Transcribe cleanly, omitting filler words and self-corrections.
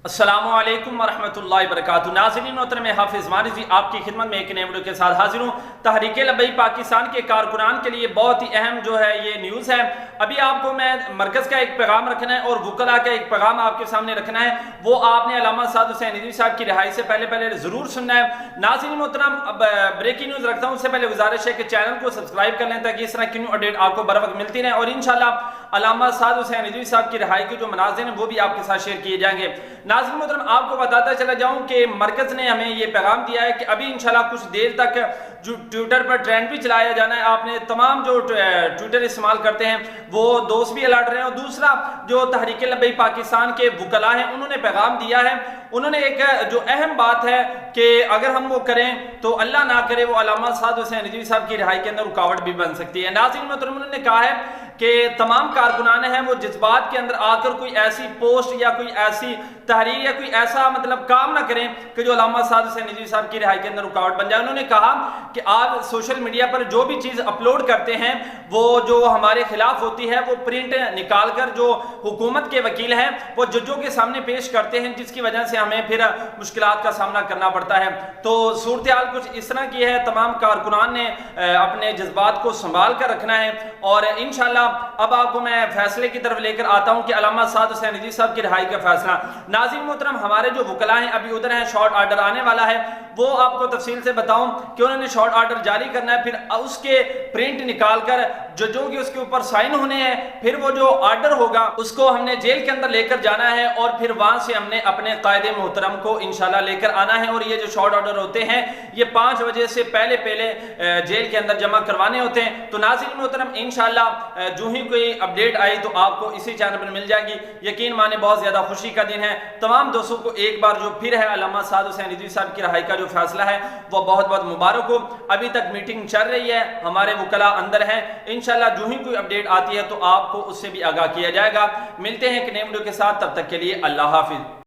السلام علیکم ورحمۃ اللہ وبرکاتہ۔ ناظرین محترم، حافظ زمان رضوی آپ کی خدمت میں ایک نئے ویڈیو کے ساتھ حاضر ہوں۔ تحریک لبیک پاکستان کے کارکنان کے لیے بہت ہی اہم جو ہے یہ نیوز ہے۔ ابھی آپ کو میں مرکز کا ایک پیغام رکھنا ہے اور وکلاء کا ایک پیغام آپ کے سامنے رکھنا ہے، وہ آپ نے علامہ سعد حسین رضوی صاحب کی رہائی سے پہلے ضرور سننا ہے۔ ناظرین محترم، اب بریکنگ نیوز رکھتا ہوں، اس سے پہلے گزارش ہے کہ چینل کو سبسکرائب کر لیں تاکہ اس طرح کی نیو اپڈیٹ آپ کو بر وقت ملتی رہے، اور انشاءاللہ علامہ سعد حسین رضوی صاحب کی رہائی کے جو مناظر ہیں وہ بھی آپ کے ساتھ شیئر کیے جائیں گے۔ ناظرین محترم، آپ کو بتاتا چلا جاؤں کہ مرکز نے ہمیں یہ پیغام دیا ہے کہ ابھی انشاءاللہ کچھ دیر تک جو ٹویٹر پر ٹرینڈ بھی چلایا جانا ہے، آپ نے تمام جو ٹویٹر استعمال کرتے ہیں وہ دوست بھی الرٹ رہے ہیں، اور دوسرا جو تحریک لبیک پاکستان کے وکلاء ہیں انہوں نے پیغام دیا ہے۔ انہوں نے ایک جو اہم بات ہے کہ اگر ہم وہ کریں تو اللہ نہ کرے وہ علامہ سعد حسین رضوی صاحب کی رہائی کے اندر رکاوٹ بھی بن سکتی ہے۔ ناظرین محترم، انہوں نے کہا ہے کہ تمام کارکنان ہیں وہ جذبات کے اندر آ کر کوئی ایسی پوسٹ یا کوئی ایسی تحریر یا کوئی ایسا کام نہ کریں کہ جو علامہ سعد حسین رضوی صاحب کی رہائی کے اندر رکاوٹ بن جائے۔ انہوں نے کہا کہ آپ سوشل میڈیا پر جو بھی چیز اپلوڈ کرتے ہیں وہ جو ہمارے خلاف ہوتی ہے وہ پرنٹ نکال کر جو حکومت کے وکیل ہیں وہ ججوں کے سامنے پیش کرتے ہیں، جس کی وجہ سے ہمیں پھر مشکلات کا سامنا کرنا پڑتا ہے۔ تو صورتحال کچھ اس طرح کی ہے، تمام کارکنان نے اپنے جذبات کو سنبھال کر رکھنا ہے، اور انشاءاللہ اب آپ کو میں فیصلے کی طرف لے کر آتا ہوں کہ علامہ سعد حسین رضوی صاحب کی رہائی کا فیصلہ۔ ناظرین محترم، ہمارے جو وکلاء ہیں ابھی ادھر ہیں، شارٹ آرڈر آنے والا ہے، وہ آپ کو تفصیل سے بتاؤں کہ انہوں نے شارٹ آرڈر جاری کرنا ہے، پھر اس کے پرنٹ نکال کر ججوں کے اس کے اوپر سائن ہونے ہیں، پھر وہ جو آرڈر ہوگا اس کو ہم نے جیل کے اندر لے کر جانا ہے، اور پھر وہاں سے ہم نے اپنے قائد محترم کو انشاءاللہ لے کر آنا ہے، اور یہ جو شارٹ آرڈر ہوتے ہیں یہ 5 بجے سے پہلے جیل کے اندر جمع کروانے ہوتے ہیں۔ تو ناظرین محترم، انشاءاللہ جو ہی کوئی اپڈیٹ آئی تو آپ کو اسی چینل پر مل جائے گی۔ یقین مانے بہت زیادہ خوشی کا دن ہے۔ تمام دوستوں کو ایک بار جو پھر ہے علامہ سعد حسین رضوی صاحب کی رہائی کا جو فیصلہ ہے وہ بہت بہت مبارک ہو۔ ابھی تک میٹنگ چل رہی ہے، ہمارے وکلاء اندر ہیں، انشاءاللہ جو ہی کوئی اپڈیٹ آتی ہے تو آپ کو اس سے بھی آگاہ کیا جائے گا۔ ملتے ہیں ایک نئے ویڈیو کے ساتھ، تب تک کے لیے اللہ حافظ۔